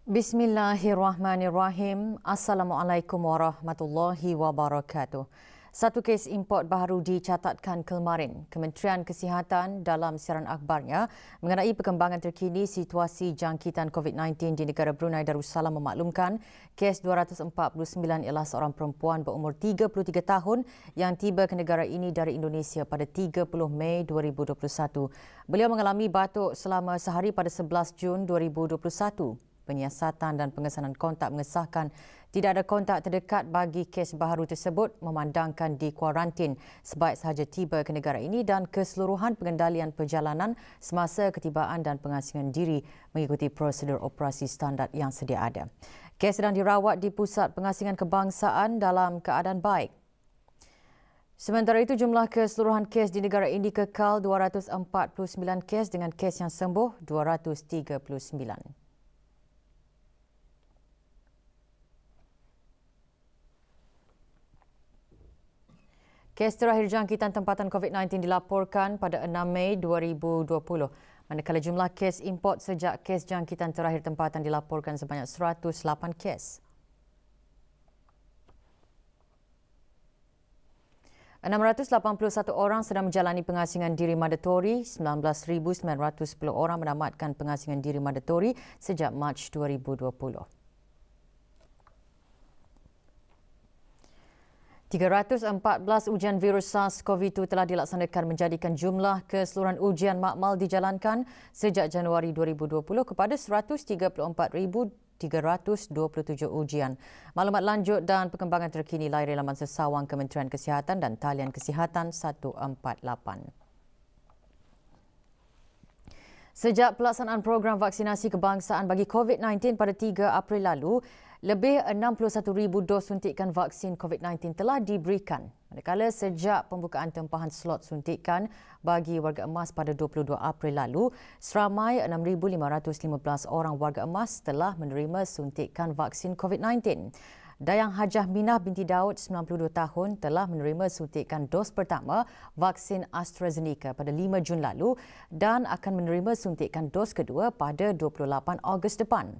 Bismillahirrahmanirrahim. Assalamualaikum warahmatullahi wabarakatuh. Satu kes import baru dicatatkan kemarin. Kementerian Kesihatan dalam siaran akhbarnya mengenai perkembangan terkini situasi jangkitan COVID-19 di negara Brunei Darussalam memaklumkan kes 249 ialah seorang perempuan berumur 33 tahun yang tiba ke negara ini dari Indonesia pada 30 Mei 2021. Beliau mengalami batuk selama sehari pada 11 Jun 2021. Penyiasatan dan pengesanan kontak mengesahkan tidak ada kontak terdekat bagi kes baharu tersebut memandangkan dikuarantin sebaik sahaja tiba ke negara ini dan keseluruhan pengendalian perjalanan semasa ketibaan dan pengasingan diri mengikuti prosedur operasi standard yang sedia ada. Kes sedang dirawat di Pusat Pengasingan Kebangsaan dalam keadaan baik. Sementara itu, jumlah keseluruhan kes di negara ini kekal 249 kes dengan kes yang sembuh 239. Kes terakhir jangkitan tempatan COVID-19 dilaporkan pada 6 Mei 2020, manakala jumlah kes import sejak kes jangkitan terakhir tempatan dilaporkan sebanyak 108 kes. 681 orang sedang menjalani pengasingan diri mandatori, 19,910 orang menamatkan pengasingan diri mandatori sejak Mac 2020. 314 ujian virus SARS-CoV-2 telah dilaksanakan menjadikan jumlah keseluruhan ujian makmal dijalankan sejak Januari 2020 kepada 134,327 ujian. Maklumat lanjut dan perkembangan terkini layari laman sesawang Kementerian Kesihatan dan talian Kesihatan 148. Sejak pelaksanaan program vaksinasi kebangsaan bagi COVID-19 pada 3 April lalu, lebih 61,000 dos suntikan vaksin COVID-19 telah diberikan. Manakala sejak pembukaan tempahan slot suntikan bagi warga emas pada 22 April lalu, seramai 6,515 orang warga emas telah menerima suntikan vaksin COVID-19. Dayang Hajah Minah binti Daud, 92 tahun, telah menerima suntikan dos pertama vaksin AstraZeneca pada 5 Jun lalu dan akan menerima suntikan dos kedua pada 28 Ogos depan.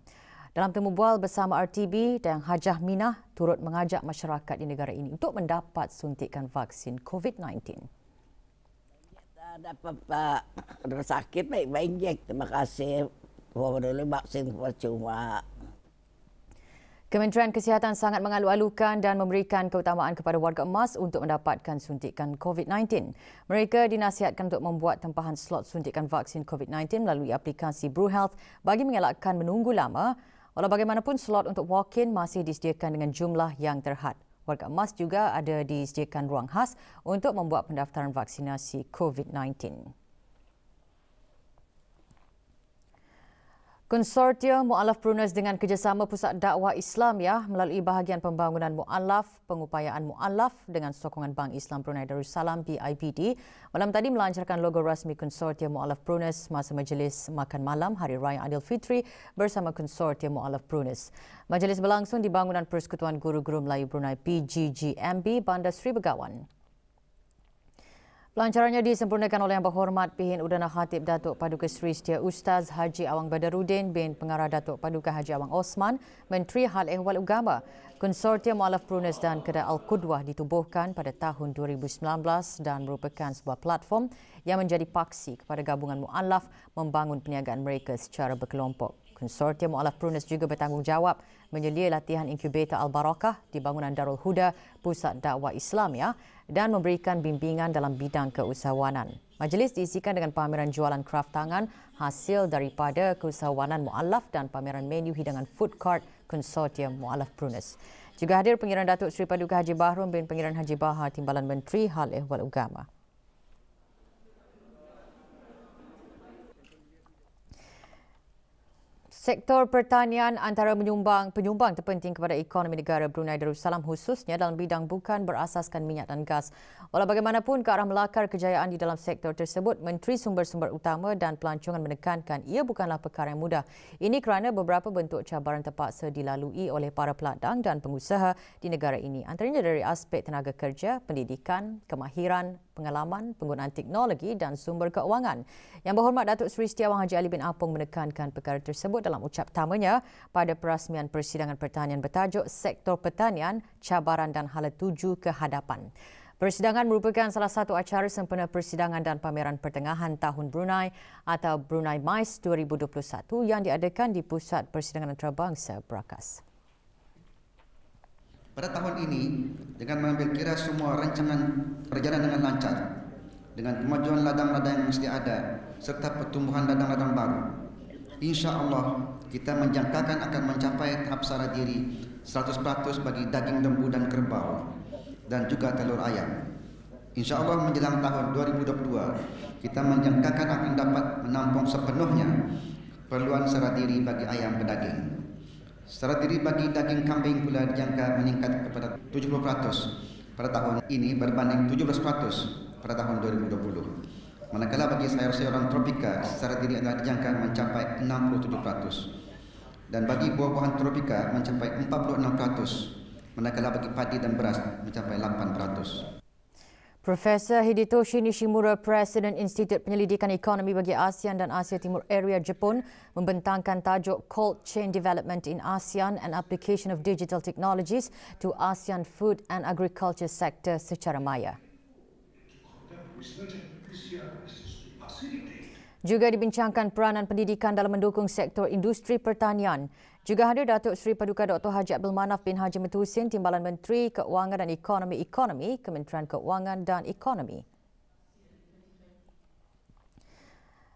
Dalam temu bual bersama RTB, Dayang Hajah Minah turut mengajak masyarakat di negara ini untuk mendapat suntikan vaksin COVID-19. Dapat Pak sakit baik-baik injek. Terima kasih. Dulu vaksin percuma. Kementerian Kesihatan sangat mengalu-alukan dan memberikan keutamaan kepada warga emas untuk mendapatkan suntikan COVID-19. Mereka dinasihatkan untuk membuat tempahan slot suntikan vaksin COVID-19 melalui aplikasi BruHealth bagi mengelakkan menunggu lama. Walau bagaimanapun, slot untuk walk-in masih disediakan dengan jumlah yang terhad. Warga emas juga ada disediakan ruang khas untuk membuat pendaftaran vaksinasi COVID-19. Konsortium Mu'allaf Prunus dengan kerjasama Pusat Dakwah Islamiah melalui bahagian pembangunan mu'allaf, pengupayaan mu'allaf dengan sokongan Bank Islam Brunei Darussalam BIBD malam tadi melancarkan logo rasmi Konsortium Mu'allaf Prunus masa majlis makan malam Hari Raya Aidilfitri bersama Konsortium Mu'allaf Prunus. Majlis berlangsung di bangunan Persekutuan Guru-Guru Melayu Brunei PGGMB Bandar Seri Begawan. Pelancarannya disempurnakan oleh Yang Berhormat Pihin Udana Khatib Datuk Paduka Seri Setia Ustaz Haji Awang Badaruddin bin Pengarah Datuk Paduka Haji Awang Osman, Menteri Hal Ehwal Agama. Konsortium Mu'allaf Prunus dan Kedai Al-Qudwah ditubuhkan pada tahun 2019 dan merupakan sebuah platform yang menjadi paksi kepada gabungan mu'allaf membangun perniagaan mereka secara berkelompok. Konsortium Mu'allaf Prunus juga bertanggungjawab menyelia latihan inkubator Al-Barakah di bangunan Darul Huda Pusat Dakwah Islamiah dan memberikan bimbingan dalam bidang keusahawanan. Majlis diisikan dengan pameran jualan kraft tangan hasil daripada keusahawanan mu'allaf dan pameran menu hidangan food court Konsortium Mu'allaf Prunus. Juga hadir Pengiran Datuk Seri Paduka Haji Bahrum bin Pengiran Haji Bahar Timbalan Menteri Hal Ehwal Agama. Sektor pertanian antara penyumbang terpenting kepada ekonomi negara Brunei Darussalam khususnya dalam bidang bukan berasaskan minyak dan gas. Walau bagaimanapun ke arah melakar kejayaan di dalam sektor tersebut, Menteri Sumber-Sumber Utama dan Pelancongan menekankan ia bukanlah perkara yang mudah. Ini kerana beberapa bentuk cabaran terpaksa dilalui oleh para peladang dan pengusaha di negara ini. Antaranya dari aspek tenaga kerja, pendidikan, kemahiran, pengalaman, penggunaan teknologi dan sumber keuangan. Yang Berhormat Datuk Seri Setiawang Haji Ali bin Apong menekankan perkara tersebut dalam ucap pertamanya pada perasmian persidangan pertanian bertajuk Sektor Pertanian, Cabaran dan Hala Tuju ke Hadapan. Persidangan merupakan salah satu acara sempena persidangan dan pameran pertengahan tahun Brunei atau Brunei MICE 2021 yang diadakan di Pusat Persidangan Antarabangsa Brakas. Pada tahun ini, dengan mengambil kira semua rancangan berjalan dengan lancar, dengan kemajuan ladang-ladang yang mesti ada, serta pertumbuhan ladang-ladang baru, insya-Allah kita menjangkakan akan mencapai tahap sara diri 100% bagi daging lembu dan kerbau dan juga telur ayam. InsyaAllah menjelang tahun 2022, kita menjangkakan akan dapat menampung sepenuhnya perluan sara diri bagi ayam pedaging. Sara diri bagi daging kambing pula dijangka meningkat kepada 70% pada tahun ini berbanding 17% pada tahun 2020. Manakala bagi sayur-sayuran tropika, sara diri adalah dijangka mencapai 67%. Dan bagi buah-buahan tropika mencapai 46%. Manakala bagi padi dan beras mencapai 8%. Profesor Hidetoshi Nishimura, Presiden Institut Penyelidikan Ekonomi bagi ASEAN dan Asia Timur Area Jepun, membentangkan tajuk Cold Chain Development in ASEAN and Application of Digital Technologies to ASEAN Food and Agriculture Sector secara maya. Juga dibincangkan peranan pendidikan dalam mendukung sektor industri pertanian. Juga hadir Datuk Seri Paduka Dr. Haji Abdul Manaf bin Haji Mutu Husin, Timbalan Menteri Keuangan dan Ekonomi Kementerian Keuangan dan Ekonomi.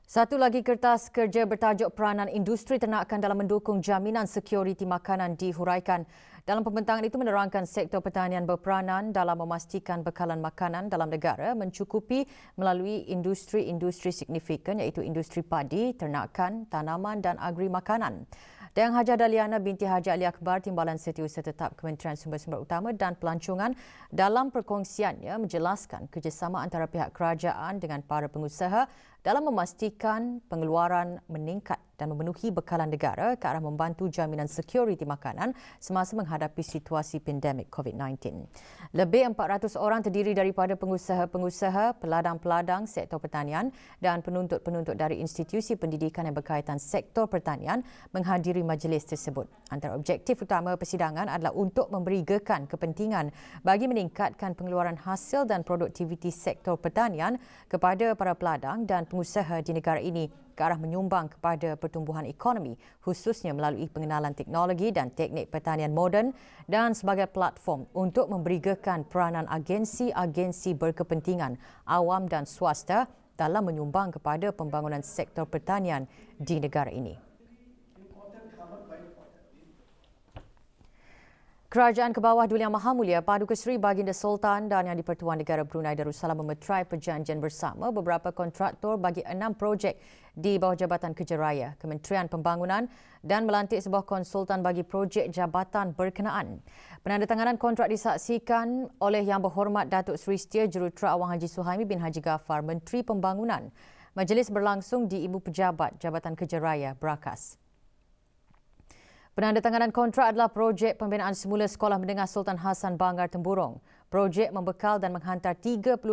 Satu lagi kertas kerja bertajuk Peranan Industri Ternakan dalam mendukung jaminan sekuriti makanan dihuraikan. Dalam pembentangan itu menerangkan sektor pertanian berperanan dalam memastikan bekalan makanan dalam negara mencukupi melalui industri-industri signifikan iaitu industri padi, ternakan, tanaman dan agri makanan. Dayang Haja Daliana binti Haji Ali Akbar, Timbalan Setiausaha Tetap Kementerian Sumber-Sumber Utama dan Pelancongan, dalam perkongsiannya menjelaskan kerjasama antara pihak kerajaan dengan para pengusaha dalam memastikan pengeluaran meningkat dan memenuhi bekalan negara ke arah membantu jaminan sekuriti makanan semasa menghadapi situasi pandemik COVID-19. Lebih 400 orang terdiri daripada pengusaha-pengusaha, peladang-peladang sektor pertanian dan penuntut-penuntut dari institusi pendidikan yang berkaitan sektor pertanian menghadiri majlis tersebut. Antara objektif utama persidangan adalah untuk memberi gekan kepentingan bagi meningkatkan pengeluaran hasil dan produktiviti sektor pertanian kepada para peladang dan pengusaha di negara ini ke arah menyumbang kepada pertumbuhan ekonomi khususnya melalui pengenalan teknologi dan teknik pertanian moden dan sebagai platform untuk memberi gekan peranan agensi-agensi berkepentingan awam dan swasta dalam menyumbang kepada pembangunan sektor pertanian di negara ini. Kerajaan Kebawah Duli Yang Maha Mulia Paduka Seri Baginda Sultan dan Yang di-Pertuan Negara Brunei Darussalam memeterai perjanjian bersama beberapa kontraktor bagi 6 projek di bawah Jabatan Kerja Raya, Kementerian Pembangunan dan melantik sebuah konsultan bagi projek jabatan berkenaan. Penandatanganan kontrak disaksikan oleh Yang Berhormat Datuk Seri Setia Jurutera Awang Haji Suhaimi bin Haji Ghaffar, Menteri Pembangunan. Majlis berlangsung di Ibu Pejabat Jabatan Kerja Raya, Brakas. Penandatanganan kontrak adalah projek pembinaan semula Sekolah Menengah Sultan Hassan Bangar Temburong. Projek membekal dan menghantar 35,000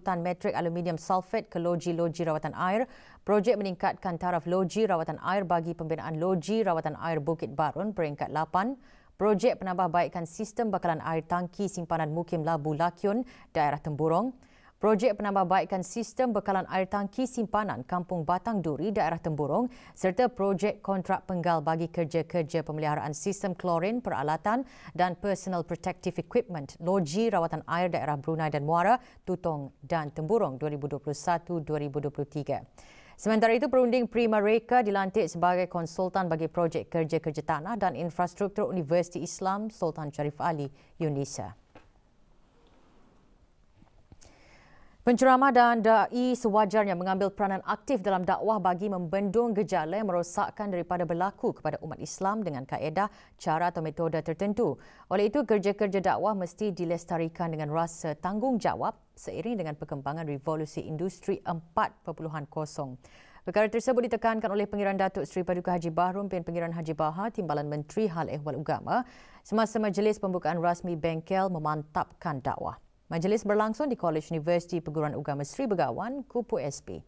tan metrik aluminium sulfat ke loji-loji rawatan air. Projek meningkatkan taraf loji rawatan air bagi pembinaan loji rawatan air Bukit Barun peringkat 8. Projek penambahbaikan sistem bekalan air tangki simpanan Mukim Labu Lakyun, daerah Temburong. Projek penambahbaikan sistem bekalan air tangki simpanan Kampung Batang Duri, daerah Temburong serta projek kontrak penggal bagi kerja-kerja pemeliharaan sistem klorin, peralatan dan personal protective equipment loji rawatan air daerah Brunei dan Muara, Tutong dan Temburong 2021-2023. Sementara itu, perunding Prima Reka dilantik sebagai konsultan bagi projek kerja-kerja tanah dan infrastruktur Universiti Islam Sultan Sharif Ali, UNISA. Penceramah dan da'i sewajarnya mengambil peranan aktif dalam dakwah bagi membendung gejala yang merosakkan daripada berlaku kepada umat Islam dengan kaedah, cara atau metode tertentu. Oleh itu, kerja-kerja dakwah mesti dilestarikan dengan rasa tanggungjawab seiring dengan perkembangan revolusi industri 4.0. Perkara tersebut ditekankan oleh Pengiran Datuk Seri Paduka Haji Bahrum bin Pengiran Haji Bahar, Timbalan Menteri Hal Ehwal Agama semasa majlis pembukaan rasmi bengkel memantapkan dakwah. Majlis berlangsung di Kolej Universiti Perguruan Agama Sri Begawan, Kupu SB.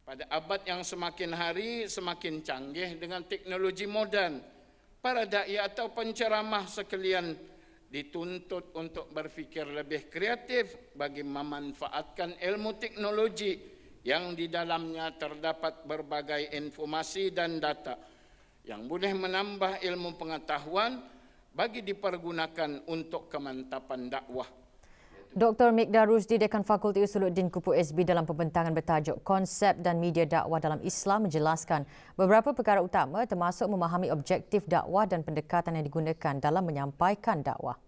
Pada abad yang semakin hari semakin canggih dengan teknologi moden, para dai atau penceramah sekalian dituntut untuk berfikir lebih kreatif bagi memanfaatkan ilmu teknologi yang di dalamnya terdapat berbagai informasi dan data yang boleh menambah ilmu pengetahuan bagi dipergunakan untuk kemantapan dakwah. Dr. Mikdar Rusdi, Dekan Fakulti Usuluddin Kupu SB dalam pembentangan bertajuk Konsep dan Media Dakwah dalam Islam menjelaskan beberapa perkara utama termasuk memahami objektif dakwah dan pendekatan yang digunakan dalam menyampaikan dakwah.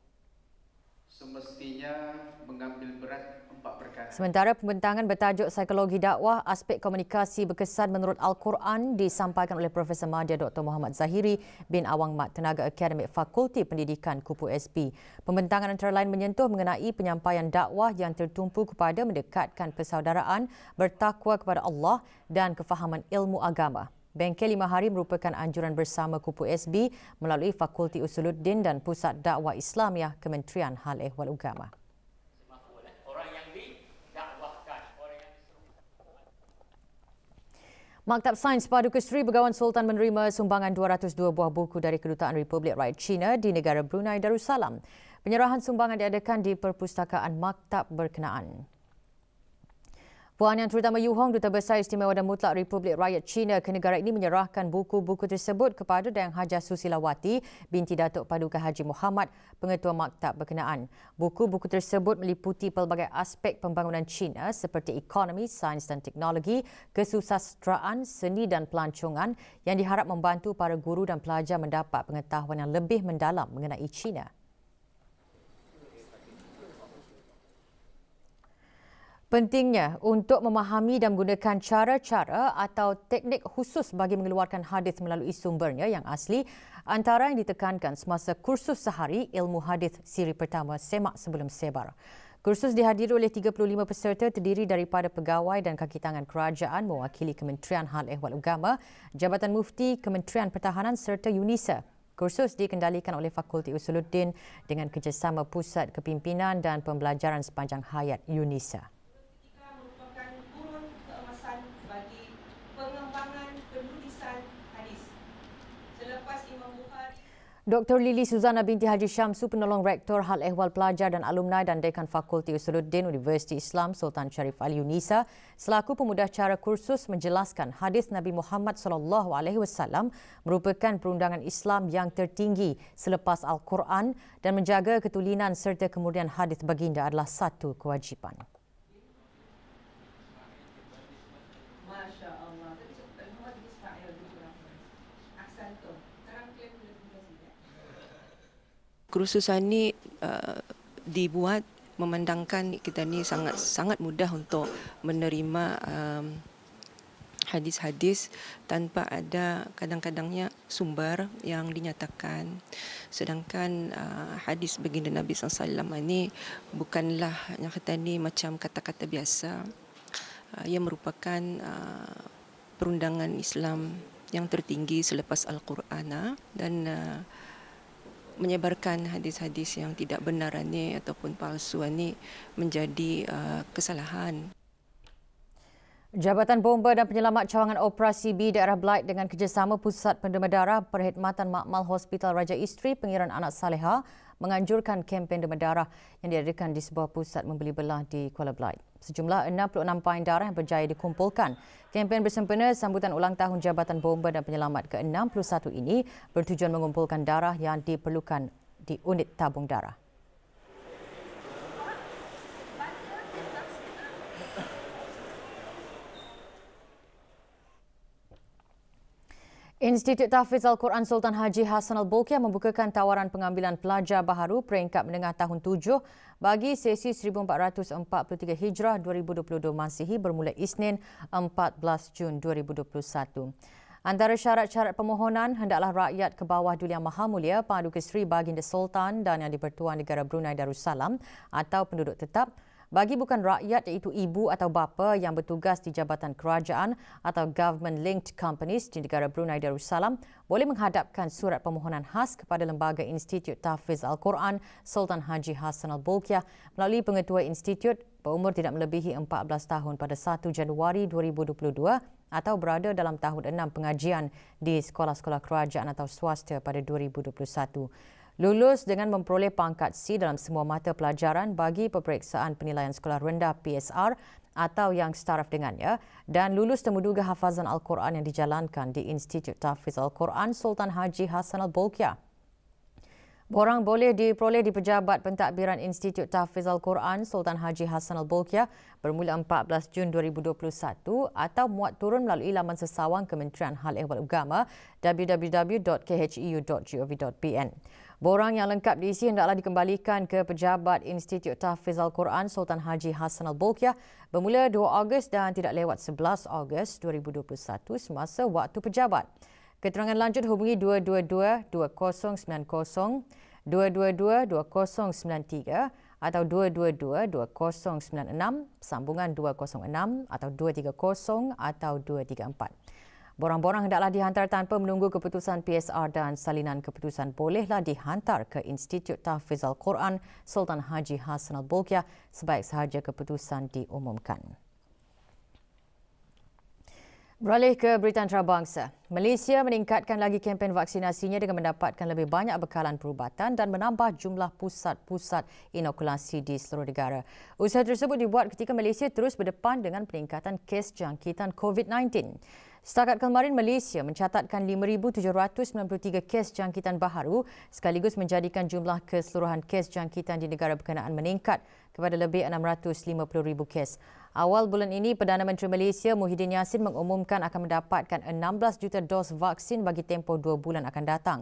Semestinya mengambil berat 4 perkara. Sementara pembentangan bertajuk Psikologi Dakwah, Aspek Komunikasi Berkesan menurut Al-Quran disampaikan oleh Profesor Madya Dr. Muhammad Zahiri bin Awang Mat, Tenaga Akademik Fakulti Pendidikan Kupu SB. Pembentangan antara lain menyentuh mengenai penyampaian dakwah yang tertumpu kepada mendekatkan persaudaraan, bertakwa kepada Allah dan kefahaman ilmu agama. Bengkel 5 hari merupakan anjuran bersama Kupu SB melalui Fakulti Usuluddin dan Pusat Dakwah Islamiah Kementerian Hal Ehwal Agama. Maktab Sains Paduka Sri Begawan Sultan menerima sumbangan 202 buah buku dari Kedutaan Republik Rakyat China di negara Brunei Darussalam. Penyerahan sumbangan diadakan di perpustakaan maktab berkenaan. Puan Yang Terutama Yu Hong, Duta Besar Istimewa dan Mutlak Republik Rakyat China ke negara ini menyerahkan buku-buku tersebut kepada Dayang Hajah Susilawati binti Datuk Paduka Haji Muhammad, Pengetua Maktab berkenaan. Buku-buku tersebut meliputi pelbagai aspek pembangunan China seperti ekonomi, sains dan teknologi, kesusasteraan, seni dan pelancongan yang diharap membantu para guru dan pelajar mendapat pengetahuan yang lebih mendalam mengenai China. Pentingnya untuk memahami dan menggunakan cara-cara atau teknik khusus bagi mengeluarkan hadis melalui sumbernya yang asli antara yang ditekankan semasa kursus sehari ilmu hadis siri pertama Semak Sebelum Sebar. Kursus dihadiri oleh 35 peserta terdiri daripada pegawai dan kaki tangan kerajaan mewakili Kementerian Hal Ehwal Agama, Jabatan Mufti, Kementerian Pertahanan serta UNISA. Kursus dikendalikan oleh Fakulti Usuluddin dengan kerjasama Pusat Kepimpinan dan Pembelajaran Sepanjang Hayat UNISA. Dr. Lili Suzana binti Haji Syamsu, penolong Rektor Hal Ehwal Pelajar dan Alumni dan Dekan Fakulti Usuluddin Universiti Islam Sultan Syarif Ali UNISA, selaku pemudahcara kursus menjelaskan hadis Nabi Muhammad SAW merupakan perundangan Islam yang tertinggi selepas Al-Quran dan menjaga ketulinan serta kemudian hadis baginda adalah satu kewajipan. Kursusan ini dibuat memandangkan kita ni sangat mudah untuk menerima hadis-hadis tanpa ada kadang-kadangnya sumber yang dinyatakan. Sedangkan hadis baginda Nabi SAW ini bukanlah yang kata ni macam kata-kata biasa. Ia merupakan perundangan Islam yang tertinggi selepas Al-Quran dan menyebarkan hadis-hadis yang tidak benar ini ataupun palsu ini menjadi kesalahan. Jabatan Bomba dan Penyelamat Cawangan Operasi B Daerah Blight dengan kerjasama Pusat Pendema Darah Perkhidmatan Makmal Hospital Raja Isteri Pengiran Anak Saleha menganjurkan kempen demam darah yang diadakan di sebuah pusat membeli belah di Kuala Blight. Sejumlah 66 pain darah yang berjaya dikumpulkan. Kempen bersempena sambutan ulang tahun Jabatan Bomba dan Penyelamat ke-61 ini bertujuan mengumpulkan darah yang diperlukan di unit tabung darah. Institut Tahfiz Al-Quran Sultan Haji Hassan Al-Bolkiah membukakan tawaran pengambilan pelajar baharu peringkat menengah tahun 7 bagi sesi 1443 Hijrah 2022 Masihi bermula Isnin 14 Jun 2021. Antara syarat-syarat permohonan hendaklah rakyat ke bawah Duli Yang Maha Mulia Paduka Seri Baginda Sultan dan Yang di-Pertuan Negara Brunei Darussalam atau penduduk tetap bagi bukan rakyat iaitu ibu atau bapa yang bertugas di jabatan kerajaan atau government-linked companies di negara Brunei Darussalam boleh menghadapkan surat permohonan khas kepada Lembaga Institut Tahfiz Al-Quran Sultan Haji Hassanal Bolkiah melalui pengetua institut berumur tidak melebihi 14 tahun pada 1 Januari 2022 atau berada dalam tahun 6 pengajian di sekolah-sekolah kerajaan atau swasta pada 2021. Lulus dengan memperoleh pangkat C dalam semua mata pelajaran bagi peperiksaan penilaian sekolah rendah PSR atau yang setaraf dengannya dan lulus temuduga hafazan Al-Quran yang dijalankan di Institut Tahfiz Al-Quran Sultan Haji Hassanal Bolkiah. Borang boleh diperoleh di Pejabat Pentadbiran Institut Tahfiz Al-Quran Sultan Haji Hassanal Bolkiah bermula 14 Jun 2021 atau muat turun melalui laman sesawang Kementerian Hal Ehwal Agama www.kheu.gov.pn. Borang yang lengkap diisi hendaklah dikembalikan ke Pejabat Institut Tahfiz Al-Quran Sultan Haji Hassanal Bolkiah bermula 2 Ogos dan tidak lewat 11 Ogos 2021 semasa waktu pejabat. Keterangan lanjut hubungi 222-2090, 222-2093 atau 222-2096, sambungan 206 atau 230 atau 234. Borang-borang hendaklah dihantar tanpa menunggu keputusan PSR dan salinan keputusan bolehlah dihantar ke Institut Tahfiz Al-Quran Sultan Haji Hassanal Bolkiah sebaik sahaja keputusan diumumkan. Beralih ke berita antarabangsa. Malaysia meningkatkan lagi kempen vaksinasinya dengan mendapatkan lebih banyak bekalan perubatan dan menambah jumlah pusat-pusat inokulasi di seluruh negara. Usaha tersebut dibuat ketika Malaysia terus berdepan dengan peningkatan kes jangkitan COVID-19. Setakat kemarin, Malaysia mencatatkan 5,793 kes jangkitan baharu sekaligus menjadikan jumlah keseluruhan kes jangkitan di negara berkenaan meningkat kepada lebih 650,000 kes. Awal bulan ini, Perdana Menteri Malaysia Muhyiddin Yassin mengumumkan akan mendapatkan 16 juta dos vaksin bagi tempoh 2 bulan akan datang.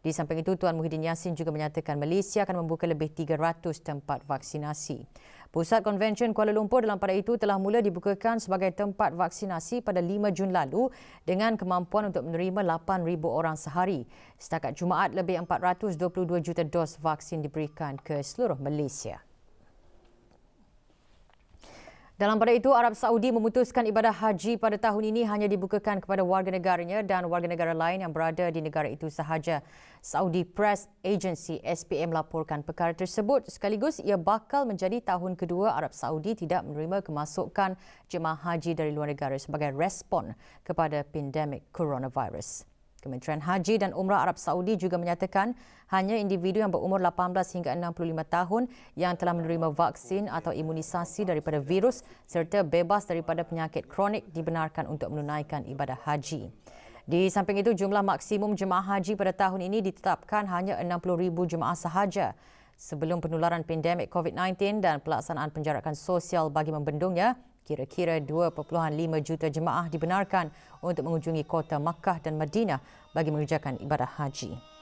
Di samping itu, Tuan Muhyiddin Yassin juga menyatakan Malaysia akan membuka lebih 300 tempat vaksinasi. Pusat Konvensyen Kuala Lumpur dalam pada itu telah mula dibukakan sebagai tempat vaksinasi pada 5 Jun lalu dengan kemampuan untuk menerima 8,000 orang sehari. Setakat Jumaat, lebih 422 juta dos vaksin diberikan ke seluruh Malaysia. Dalam pada itu, Arab Saudi memutuskan ibadah haji pada tahun ini hanya dibukakan kepada warga negaranya dan warga negara lain yang berada di negara itu sahaja. Saudi Press Agency SPA melaporkan perkara tersebut sekaligus ia bakal menjadi tahun kedua Arab Saudi tidak menerima kemasukan jemaah haji dari luar negara sebagai respon kepada pandemik coronavirus. Kementerian Haji dan Umrah Arab Saudi juga menyatakan hanya individu yang berumur 18 hingga 65 tahun yang telah menerima vaksin atau imunisasi daripada virus serta bebas daripada penyakit kronik dibenarkan untuk menunaikan ibadah haji. Di samping itu, jumlah maksimum jemaah haji pada tahun ini ditetapkan hanya 60,000 jemaah sahaja. Sebelum penularan pandemik COVID-19 dan pelaksanaan penjarakan sosial bagi membendungnya, kira-kira 2.5 juta jemaah dibenarkan untuk mengunjungi kota Makkah dan Madinah bagi mengerjakan ibadah haji.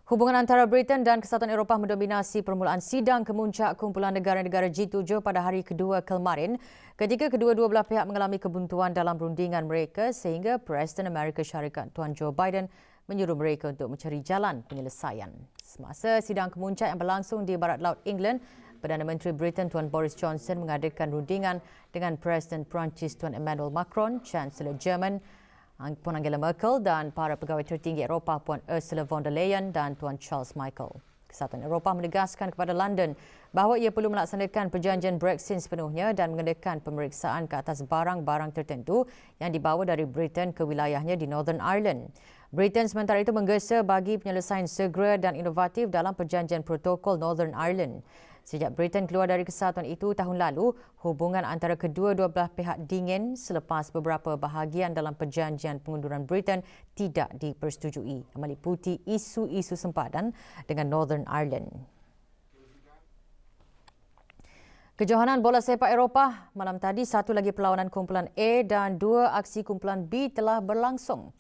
Hubungan antara Britain dan Kesatuan Eropah mendominasi permulaan sidang kemuncak kumpulan negara-negara G7 pada hari kedua kemarin ketika kedua-dua belah pihak mengalami kebuntuan dalam rundingan mereka sehingga Presiden Amerika Syarikat Tuan Joe Biden menyuruh mereka untuk mencari jalan penyelesaian. Semasa sidang kemuncak yang berlangsung di barat laut England, Perdana Menteri Britain Tuan Boris Johnson mengadakan rundingan dengan Presiden Perancis Tuan Emmanuel Macron, Chancellor Jerman Puan Angela Merkel dan para pegawai tertinggi Eropah Puan Ursula von der Leyen dan Tuan Charles Michel. Kesatuan Eropah menegaskan kepada London bahawa ia perlu melaksanakan perjanjian Brexit sepenuhnya dan mengenakan pemeriksaan ke atas barang-barang tertentu yang dibawa dari Britain ke wilayahnya di Northern Ireland. Britain sementara itu menggesa bagi penyelesaian segera dan inovatif dalam perjanjian protokol Northern Ireland. Sejak Britain keluar dari kesatuan itu tahun lalu, hubungan antara kedua-dua belah pihak dingin selepas beberapa bahagian dalam perjanjian pengunduran Britain tidak dipersetujui, meliputi isu-isu sempadan dengan Northern Ireland. Kejohanan bola sepak Eropah, malam tadi satu lagi perlawanan kumpulan A dan dua aksi kumpulan B telah berlangsung.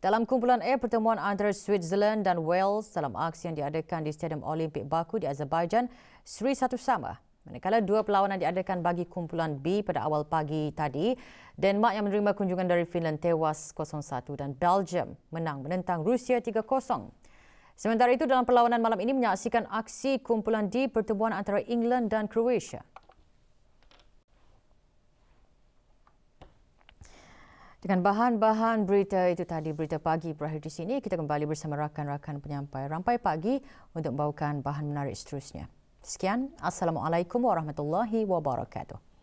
Dalam kumpulan A, pertemuan antara Switzerland dan Wales dalam aksi yang diadakan di Stadium Olimpik Baku di Azerbaijan seri satu sama. Manakala dua perlawanan diadakan bagi kumpulan B pada awal pagi tadi, Denmark yang menerima kunjungan dari Finland tewas 0-1 dan Belgium menang menentang Rusia 3-0. Sementara itu, dalam perlawanan malam ini menyaksikan aksi kumpulan D pertemuan antara England dan Croatia. Dengan bahan-bahan berita itu tadi, berita pagi berakhir di sini. Kita kembali bersama rakan-rakan penyampai Rampai Pagi untuk membawakan bahan menarik seterusnya. Sekian, Assalamualaikum warahmatullahi wabarakatuh.